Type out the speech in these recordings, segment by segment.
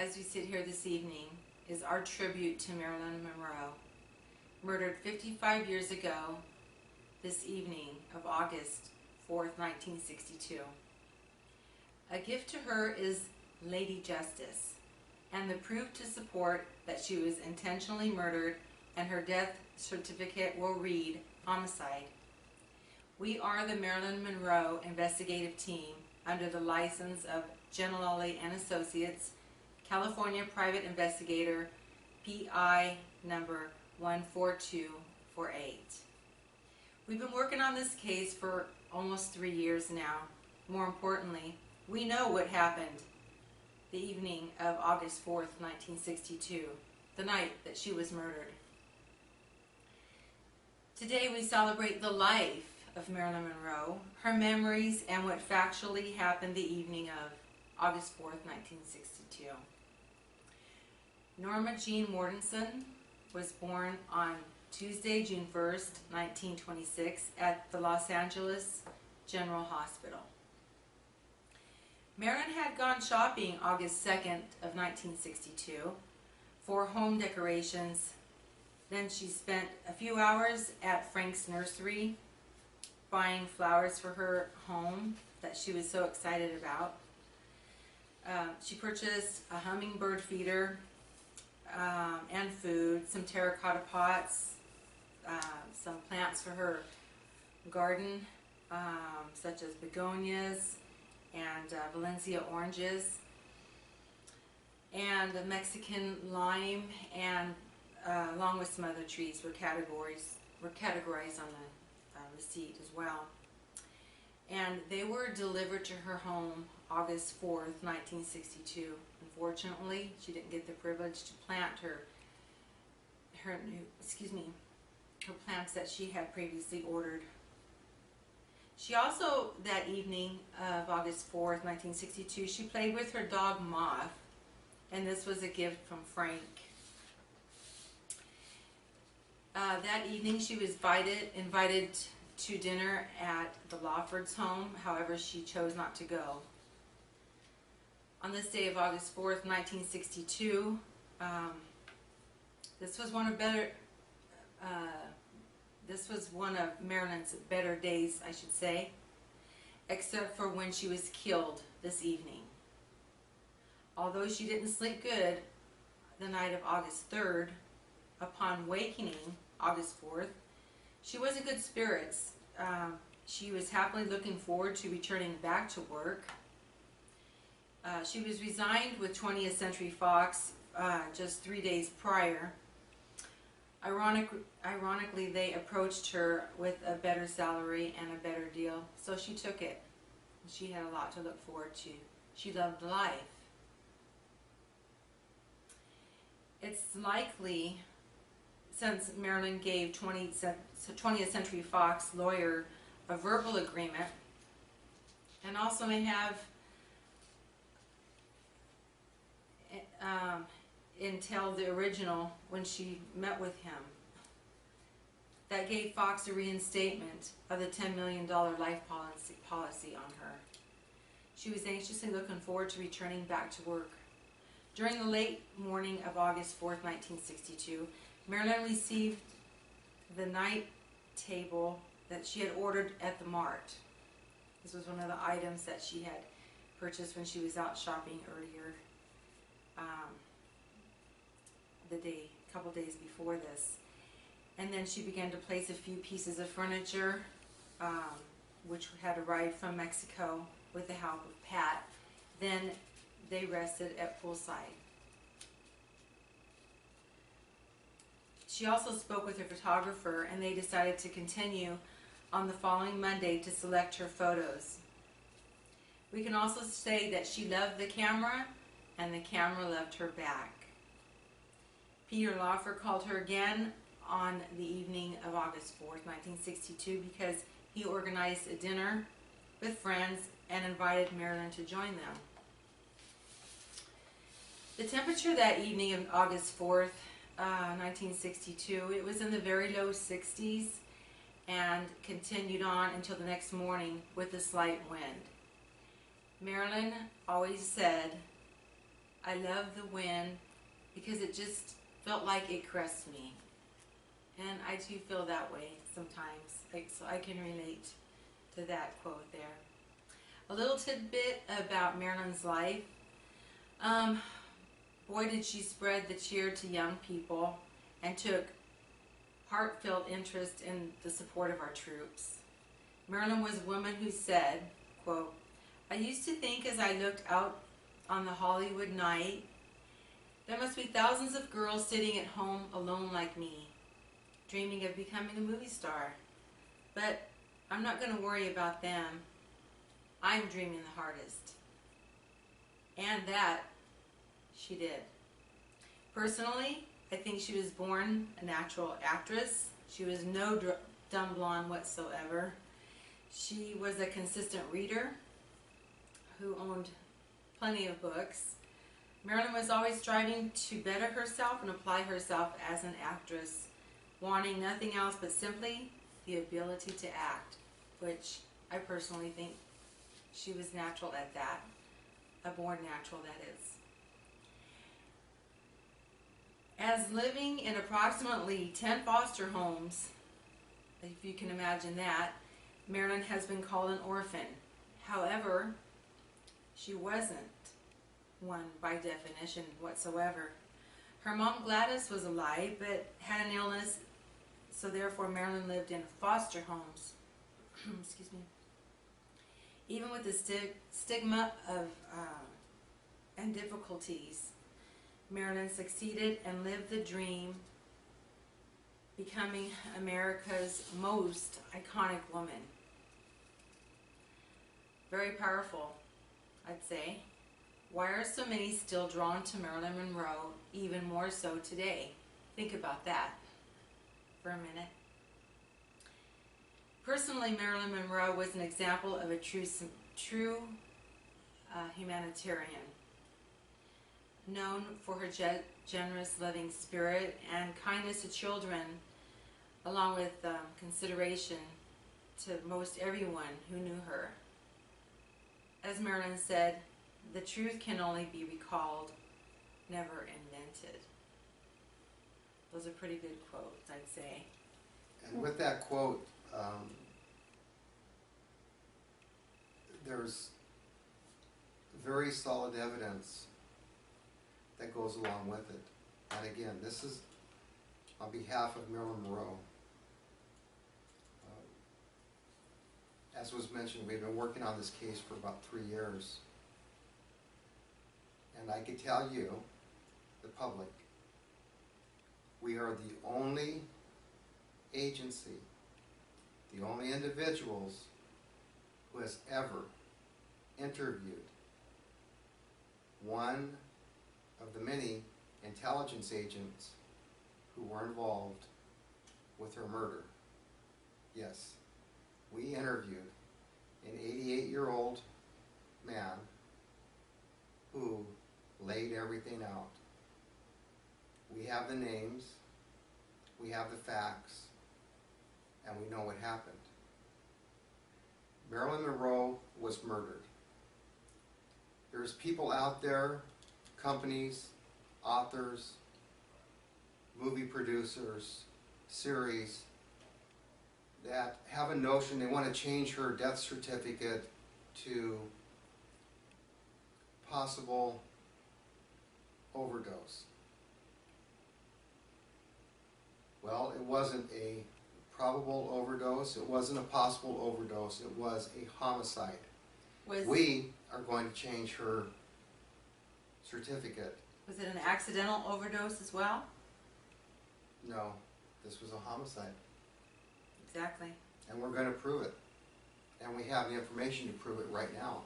as we sit here this evening is our tribute to Marilyn Monroe, murdered 55 years ago this evening of August 4th, 1962. A gift to her is Lady Justice, and the proof to support that she was intentionally murdered, and her death certificate will read homicide. We are the Marilyn Monroe investigative team under the license of Gentilelli and Associates, California Private Investigator, PI number 14248. We've been working on this case for almost 3 years now. More importantly, we know what happened the evening of August 4th, 1962, the night that she was murdered. Today we celebrate the life of Marilyn Monroe, her memories, and what factually happened the evening of August 4th, 1962. Norma Jean Mortensen was born on Tuesday, June 1st, 1926 at the Los Angeles General Hospital. Marilyn had gone shopping August 2nd of 1962 for home decorations. Then she spent a few hours at Frank's nursery buying flowers for her home that she was so excited about. She purchased a hummingbird feeder and food, some terracotta pots, some plants for her garden, such as begonias and Valencia oranges, and a Mexican lime, and along with some other trees were categorized on the receipt as well. And they were delivered to her home August 4th, 1962. Unfortunately, she didn't get the privilege to plant her plants that she had previously ordered. She also, that evening of August 4th, 1962, she played with her dog Moth, and this was a gift from Frank. That evening she was invited to dinner at the Lawfords' home. However, she chose not to go. On this day of August 4th, 1962, this was one of Marilyn's better days, I should say, except for when she was killed this evening. Although she didn't sleep good the night of August 3rd, upon wakening August 4th, she was in good spirits. She was happily looking forward to returning back to work. She was resigned with 20th Century Fox just 3 days prior. Ironically, they approached her with a better salary and a better deal, so she took it. She had a lot to look forward to. She loved life. It's likely, since Marilyn gave 20th Century Fox lawyer a verbal agreement, and also may have entailed the original when she met with him, that gave Fox a reinstatement of the $10 million life policy on her. She was anxiously looking forward to returning back to work. During the late morning of August 4th, 1962, Marilyn received the night table that she had ordered at the Mart. This was one of the items that she had purchased when she was out shopping earlier a couple days before this. And then she began to place a few pieces of furniture which had arrived from Mexico with the help of Pat. Then they rested at poolside. She also spoke with her photographer, and they decided to continue on the following Monday to select her photos. We can also say that she loved the camera, and the camera loved her back. Peter Lawford called her again on the evening of August 4th, 1962, because he organized a dinner with friends and invited Marilyn to join them. The temperature that evening of August 4th, 1962, it was in the very low 60s and continued on until the next morning with a slight wind. Marilyn always said, I love the wind because it just felt like it caressed me. And I do feel that way sometimes, so I can relate to that quote there. A little tidbit about Marilyn's life. Boy, did she spread the cheer to young people and took heartfelt interest in the support of our troops. Marilyn was a woman who said, quote, "I used to think as I looked out on the Hollywood night, there must be thousands of girls sitting at home alone like me, dreaming of becoming a movie star. But I'm not going to worry about them. I'm dreaming the hardest." And that she did. Personally, I think she was born a natural actress. She was no dumb blonde whatsoever. She was a consistent reader who owned plenty of books. Marilyn was always striving to better herself and apply herself as an actress, wanting nothing else but simply the ability to act, which I personally think she was natural at that. A born natural, that is. As living in approximately 10 foster homes, if you can imagine that, Marilyn has been called an orphan. However, she wasn't one by definition whatsoever. Her mom Gladys was alive but had an illness, so therefore Marilyn lived in foster homes. Excuse me. Even with the stigma of and difficulties, Marilyn succeeded and lived the dream, becoming America's most iconic woman. Very powerful, I'd say. Why are so many still drawn to Marilyn Monroe, even more so today? Think about that for a minute. Personally, Marilyn Monroe was an example of a true humanitarian, known for her generous, loving spirit and kindness to children, along with consideration to most everyone who knew her. As Marilyn said, "The truth can only be recalled, never invented." Those are pretty good quotes, I'd say. And with that quote, there's very solid evidence that goes along with it. And again, this is on behalf of Marilyn Monroe. As was mentioned, we've been working on this case for about 3 years. And I can tell you, the public, we are the only agency, the only individuals who has ever interviewed one of the many intelligence agents who were involved with her murder. Yes, we interviewed an 88-year-old man who laid everything out. We have the names, we have the facts, and we know what happened. Marilyn Monroe was murdered. There's people out there, companies, authors, movie producers, series, that have a notion they want to change her death certificate to possible overdose. Well, it wasn't a probable overdose, it wasn't a possible overdose, it was a homicide. We are going to change her certificate. Was it an accidental overdose as well? No, this was a homicide. Exactly. And we're going to prove it. And we have the information to prove it right now.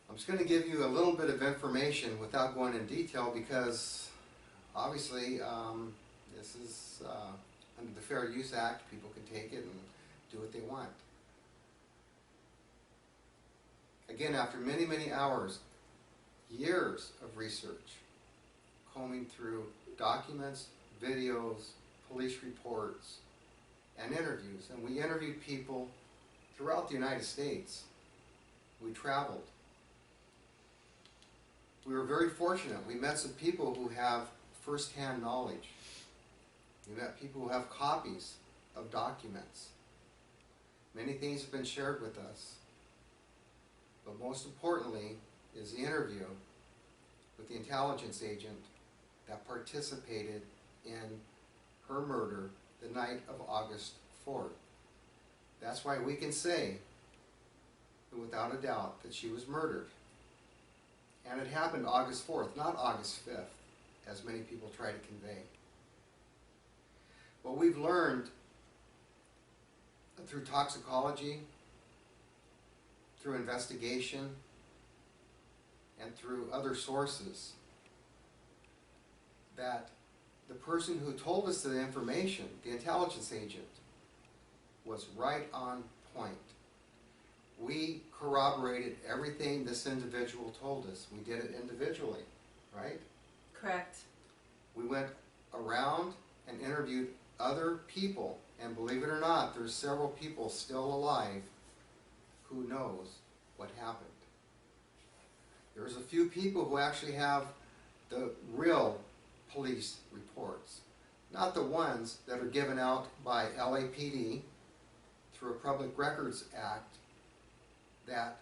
I'm just going to give you a little bit of information without going in detail because obviously this is under the Fair Use Act. People can take it and do what they want. Again, after many, many hours, years of research, combing through documents, videos, police reports, and interviews. And we interviewed people throughout the United States. We traveled. we were very fortunate. We met some people who have first-hand knowledge. We met people who have copies of documents. Many things have been shared with us. But most importantly is the interview with the intelligence agent that participated in her murder the night of August 4th. That's why we can say, without a doubt, that she was murdered. And it happened August 4th, not August 5th, as many people try to convey. What we've learned through toxicology, through investigation, and through other sources, that the person who told us the information, the intelligence agent, was right on point. We corroborated everything this individual told us. We did it individually, right? Correct. We went around and interviewed other people, and believe it or not, there's several people still alive who knows what happened. There's a few people who actually have the real police reports, not the ones that are given out by LAPD through a Public Records Act that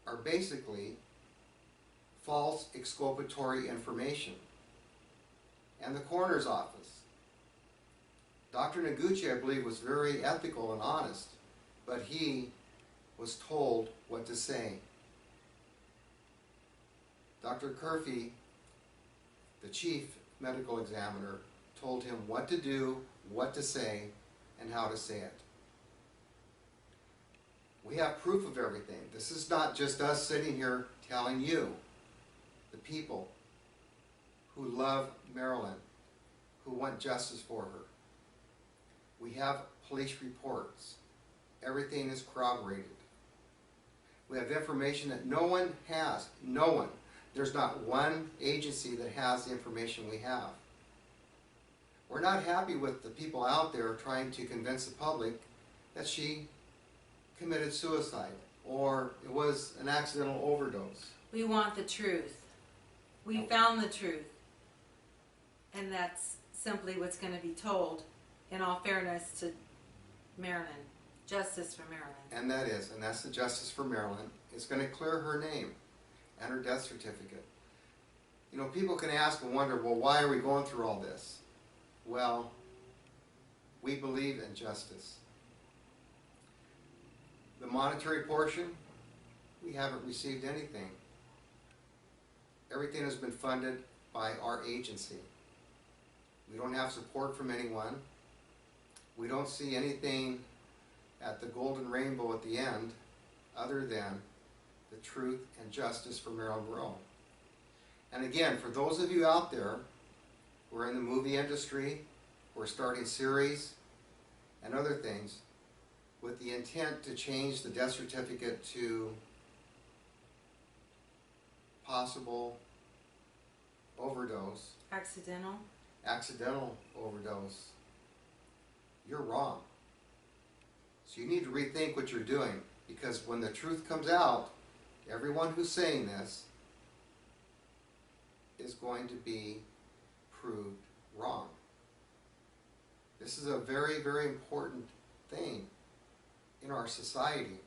are basically false exculpatory information. And the coroner's office. Dr. Noguchi, I believe, was very ethical and honest, but he was told what to say. Dr. Curfey, the chief medical examiner, told him what to do, what to say, and how to say it. We have proof of everything. This is not just us sitting here telling you, the people who love Marilyn, who want justice for her. We have police reports. Everything is corroborated. We have information that no one has. No one. There's not one agency that has the information we have. We're not happy with the people out there trying to convince the public that she committed suicide or it was an accidental overdose. We want the truth. We found the truth. And that's simply what's going to be told, in all fairness to Marilyn. Justice for Marilyn. And that's the justice for Marilyn. It's going to clear her name and her death certificate. You know, people can ask and wonder, well, why are we going through all this? Well, we believe in justice. The monetary portion, we haven't received anything. Everything has been funded by our agency. We don't have support from anyone. We don't see anything at the golden rainbow at the end other than the truth and justice for Marilyn Monroe. And again, for those of you out there who are in the movie industry, who are starting series and other things with the intent to change the death certificate to possible overdose, accidental overdose, you're wrong. So you need to rethink what you're doing, because when the truth comes out, everyone who's saying this is going to be proved wrong. This is a very, very important thing in our society.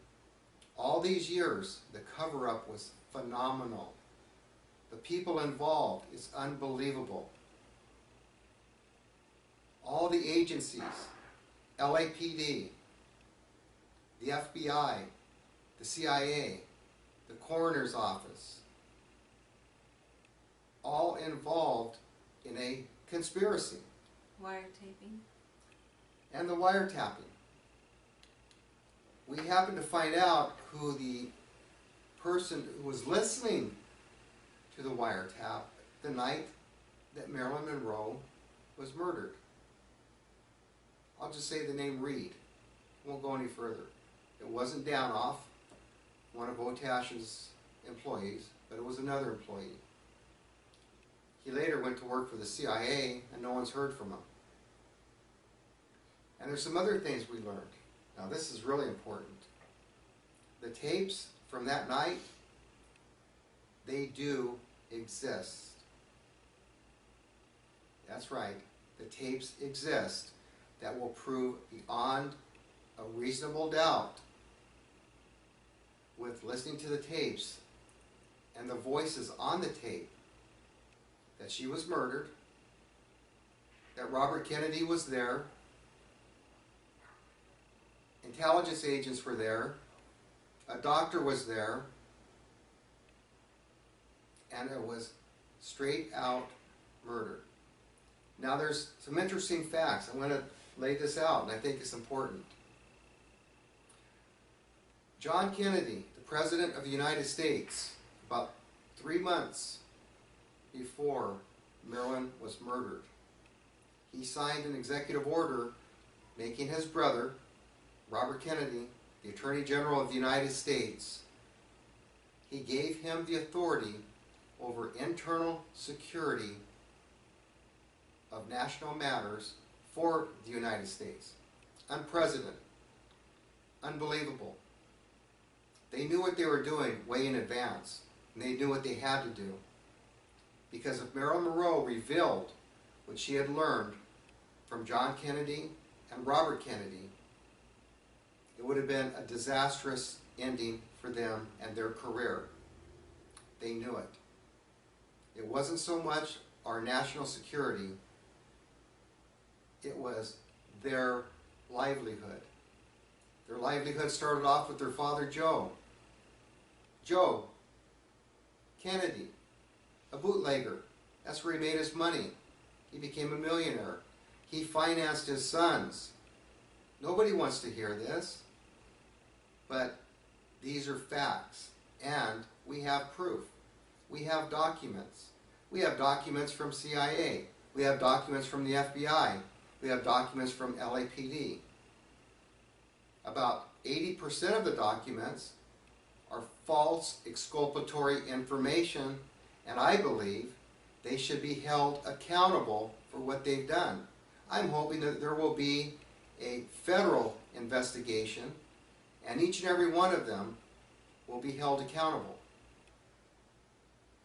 All these years, the cover-up was phenomenal. The people involved is unbelievable. All the agencies, LAPD, the FBI, the CIA, the coroner's office, all involved in a conspiracy. Wiretapping. And the wiretapping. We happened to find out who the person who was listening to the wiretap the night that Marilyn Monroe was murdered. I'll just say the name Reed. Won't go any further. It wasn't Danoff, one of Otash's employees, but it was another employee. He later went to work for the CIA, and no one's heard from him. And there's some other things we learned. Now this is really important. The tapes from that night, they do exist. That's right, the tapes exist that will prove beyond a reasonable doubt, with listening to the tapes and the voices on the tape, that she was murdered, that Robert Kennedy was there, intelligence agents were there, a doctor was there, and it was straight out murder. Now there's some interesting facts. I'm going to lay this out, and I think it's important. John Kennedy, the President of the United States, about 3 months before Marilyn was murdered, he signed an executive order making his brother, Robert Kennedy, the Attorney General of the United States. He gave him the authority over internal security of national matters for the United States. Unprecedented. Unbelievable. They knew what they were doing way in advance, and they knew what they had to do. Because if Marilyn Monroe revealed what she had learned from John Kennedy and Robert Kennedy, it would have been a disastrous ending for them and their career. They knew it. It wasn't so much our national security, it was their livelihood. Their livelihood started off with their father, Joe. Joe Kennedy, a bootlegger. That's where he made his money. He became a millionaire. He financed his sons. Nobody wants to hear this, but these are facts, and we have proof. We have documents. We have documents from CIA. We have documents from the FBI. We have documents from LAPD. About 80% of the documents are false exculpatory information, and I believe they should be held accountable for what they've done. I'm hoping that there will be a federal investigation, and each and every one of them will be held accountable.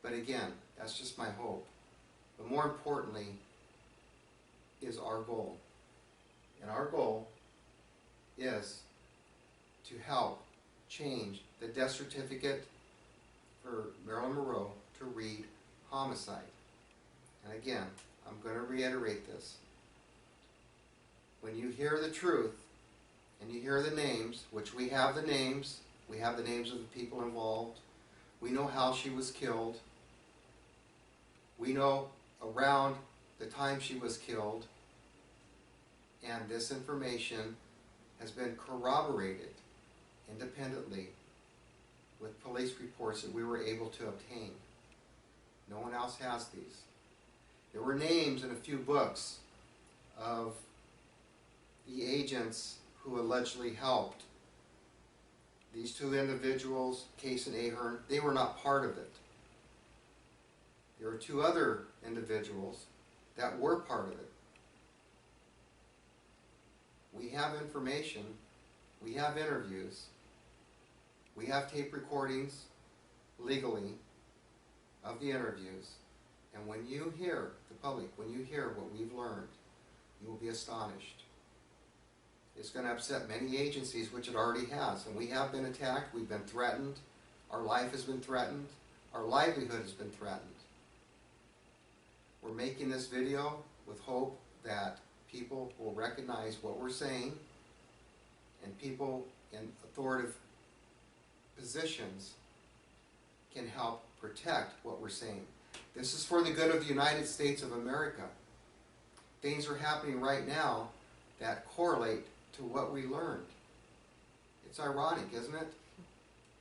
But again, that's just my hope. But more importantly is our goal. And our goal is to help change the death certificate for Marilyn Monroe to read homicide. And again, I'm going to reiterate this. When you hear the truth and you hear the names, which we have the names of the people involved, we know how she was killed, we know around the time she was killed, and this information has been corroborated independently with police reports that we were able to obtain. No one else has these. There were names in a few books of the agents who allegedly helped these two individuals, Case and Ahern. They were not part of it. There were two other individuals that were part of it. We have information, we have interviews, we have tape recordings legally of the interviews, and when you hear, the public, when you hear what we've learned, you will be astonished. It's going to upset many agencies, which it already has, and we have been attacked, we've been threatened, our life has been threatened, our livelihood has been threatened. We're making this video with hope that people will recognize what we're saying, and people in authoritative positions can help protect what we're saying. This is for the good of the United States of America. Things are happening right now that correlate to what we learned. It's ironic, isn't it?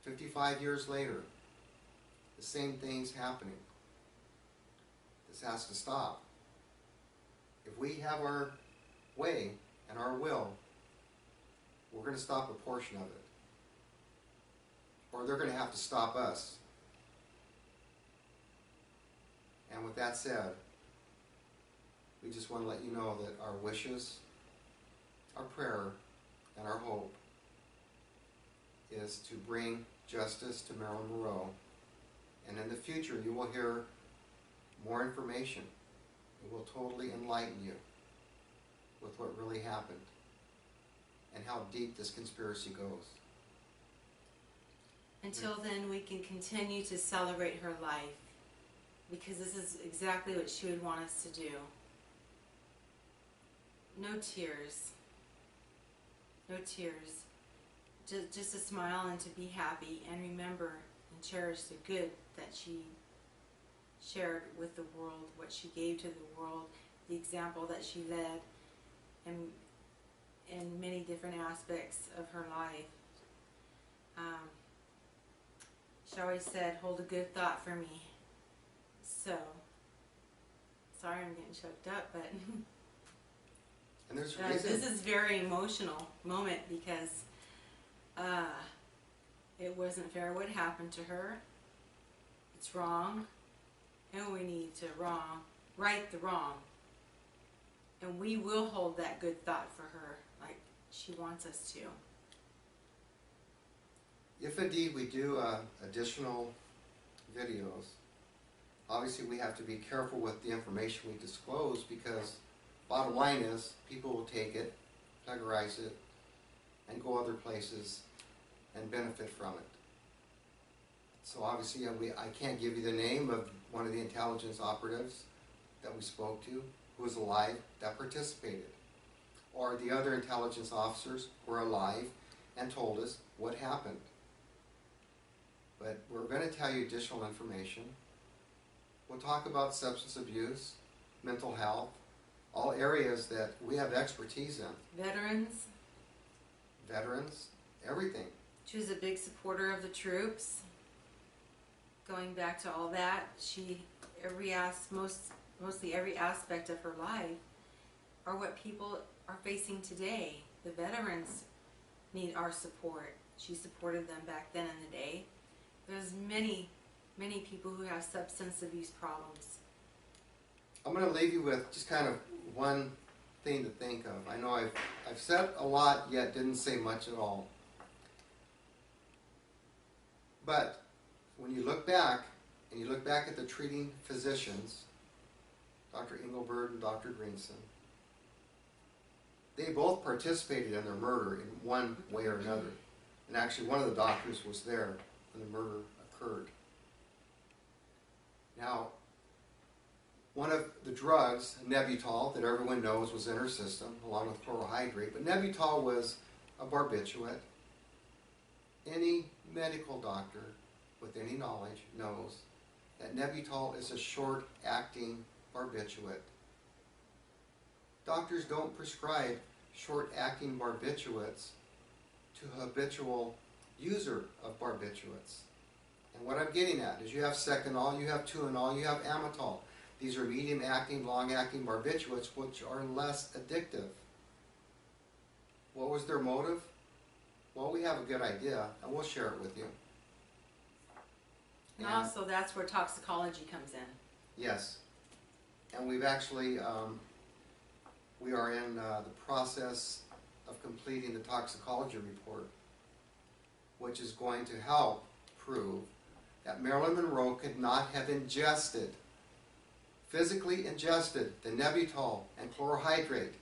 55 years later, the same thing's happening. This has to stop. If we have our way and our will, we're going to stop a portion of it. Or they're going to have to stop us. And with that said, we just want to let you know that our wishes, our prayer, and our hope is to bring justice to Marilyn Monroe And in the future, you will hear more information. It will totally enlighten you with what really happened and how deep this conspiracy goes. Until then, we can continue to celebrate her life, because this is exactly what she would want us to do. No tears. No tears. Just a smile and to be happy and remember and cherish the good that she shared with the world, what she gave to the world, the example that she led in many different aspects of her life. She always said, hold a good thought for me. So, sorry I'm getting choked up, but And there's a reason. this is a very emotional moment because it wasn't fair what happened to her. It's wrong, and we need to right the wrong. And we will hold that good thought for her like she wants us to. If indeed we do additional videos, obviously we have to be careful with the information we disclose, because bottom line is people will take it, categorize it, and go other places and benefit from it. So obviously I can't give you the name of one of the intelligence operatives that we spoke to who was alive that participated, or the other intelligence officers who were alive and told us what happened. But we're going to tell you additional information. We'll talk about substance abuse, mental health, all areas that we have expertise in. Veterans, everything. She was a big supporter of the troops. Going back to all that, mostly every aspect of her life are what people are facing today. The veterans need our support. She supported them back then in the day. There's many people who have substance abuse problems. I'm going to leave you with just kind of one thing to think of. I know I've said a lot, yet didn't say much at all. But when you look back, and you look back at the treating physicians, Dr. Engelbert and Dr. Greenson, they both participated in their murder in one way or another. And actually one of the doctors was there when the murder occurred. Now, one of the drugs, Nebutol, that everyone knows was in her system, along with chlorohydrate, but Nebutol was a barbiturate. Any medical doctor with any knowledge knows that Nebutol is a short-acting barbiturate. Doctors don't prescribe short-acting barbiturates to a habitual user of barbiturates. And what I'm getting at is you have Seconal, you have Tuinal, you have Amitol. These are medium-acting, long-acting barbiturates which are less addictive. What was their motive? Well, we have a good idea, and we'll share it with you. And also, that's where toxicology comes in. Yes. And we've actually, we are in the process of completing the toxicology report, which is going to help prove that Marilyn Monroe could not have physically ingested the Nebutol and chlorohydrate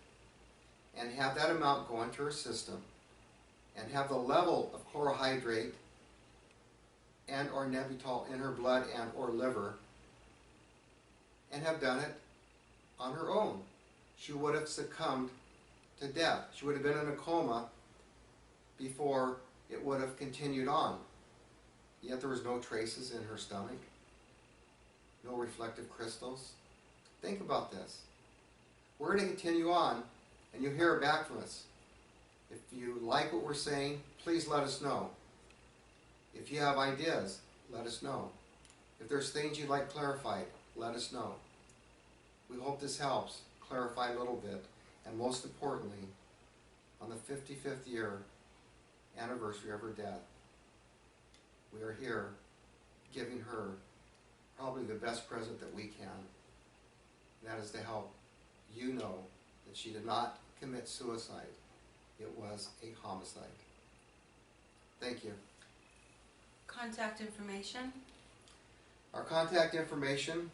and have that amount go into her system and have the level of chlorohydrate and or Nebutol in her blood and or liver and have done it on her own. She would have succumbed to death. She would have been in a coma before it would have continued on. Yet there was no traces in her stomach, no reflective crystals. Think about this. We're going to continue on, and you'll hear it back from us. If you like what we're saying, please let us know. If you have ideas, let us know. If there's things you'd like clarified, let us know. We hope this helps clarify a little bit, and most importantly, on the 55th year anniversary of her death, we are here giving her probably the best present that we can. And that is to help you know that she did not commit suicide. It was a homicide. Thank you. Contact information. Our contact information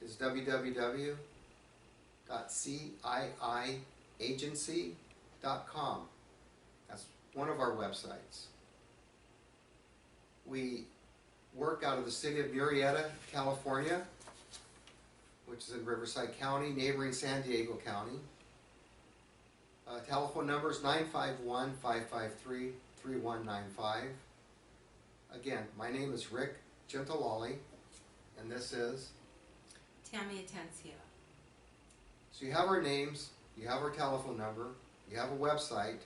is www.ciiagency.com. That's one of our websites. We work out of the city of Murrieta, California, which is in Riverside County, neighboring San Diego County. Telephone number is 951-553-3195. Again, my name is Rick Gentilali, and this is Tammy Atencio. So you have our names, you have our telephone number, you have a website,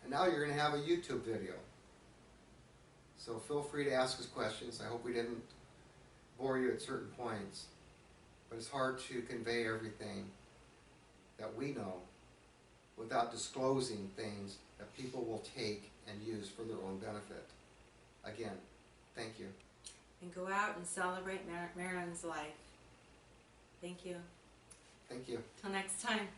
and now you're going to have a YouTube video. So feel free to ask us questions. I hope we didn't bore you at certain points, but it's hard to convey everything that we know without disclosing things that people will take and use for their own benefit. Again, thank you. And go out and celebrate Marilyn's life. Thank you. Thank you. Till next time.